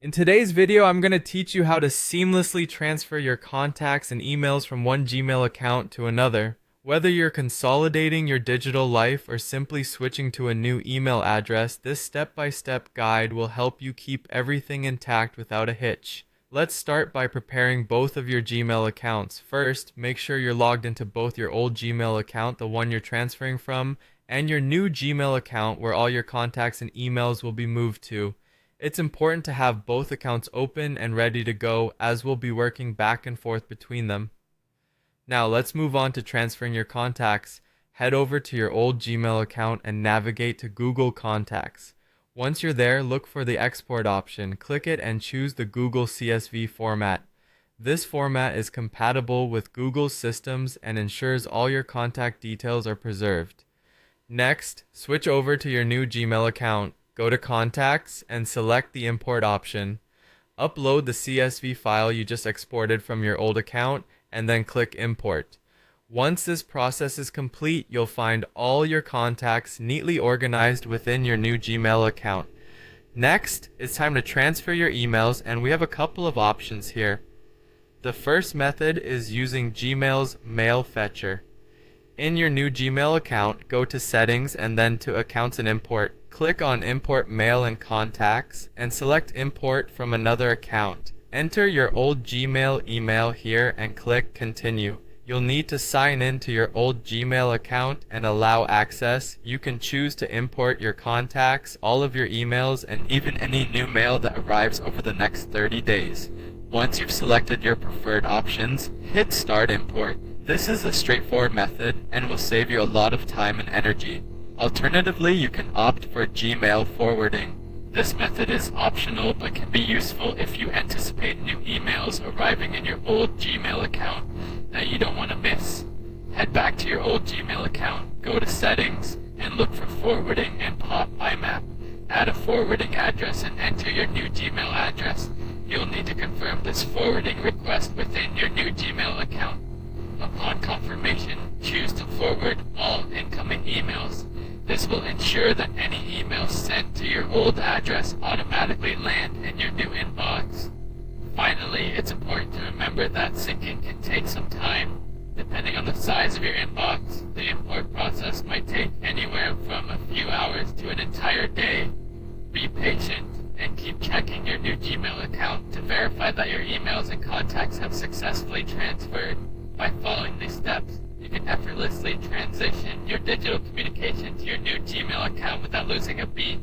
In today's video, I'm going to teach you how to seamlessly transfer your contacts and emails from one Gmail account to another. Whether you're consolidating your digital life or simply switching to a new email address, this step-by-step guide will help you keep everything intact without a hitch. Let's start by preparing both of your Gmail accounts. First, make sure you're logged into both your old Gmail account, the one you're transferring from, and your new Gmail account where all your contacts and emails will be moved to. It's important to have both accounts open and ready to go, as we'll be working back and forth between them. Now let's move on to transferring your contacts. Head over to your old Gmail account and navigate to Google Contacts. Once you're there, look for the export option. Click it and choose the Google CSV format. This format is compatible with Google's systems and ensures all your contact details are preserved. Next, switch over to your new Gmail account. Go to Contacts and select the import option. Upload the CSV file you just exported from your old account and then click Import. Once this process is complete, you'll find all your contacts neatly organized within your new Gmail account. Next, it's time to transfer your emails, and we have a couple of options here. The first method is using Gmail's Mail Fetcher. In your new Gmail account, go to Settings and then to Accounts and Import. Click on Import Mail and Contacts and select Import from another account. Enter your old Gmail email here and click Continue. You'll need to sign in to your old Gmail account and allow access. You can choose to import your contacts, all of your emails, and even any new mail that arrives over the next 30 days. Once you've selected your preferred options, hit Start Import. This is a straightforward method and will save you a lot of time and energy. Alternatively, you can opt for Gmail forwarding. This method is optional but can be useful if you anticipate new emails arriving in your old Gmail account that you don't want to miss. Head back to your old Gmail account, go to Settings, and look for Forwarding and Pop IMAP. Add a forwarding address and enter your new Gmail address. You'll need to confirm this forwarding request within your new Gmail account. Upon confirmation, choose to forward all incoming emails. This will ensure that any emails sent to your old address automatically land in your new inbox. Finally, it's important to remember that syncing can take some time. Depending on the size of your inbox, the import process might take anywhere from a few hours to an entire day. Be patient and keep checking your new Gmail account to verify that your emails and contacts have successfully transferred. By following these steps, you can effortlessly transition your digital communication to your new Gmail account without losing a beat.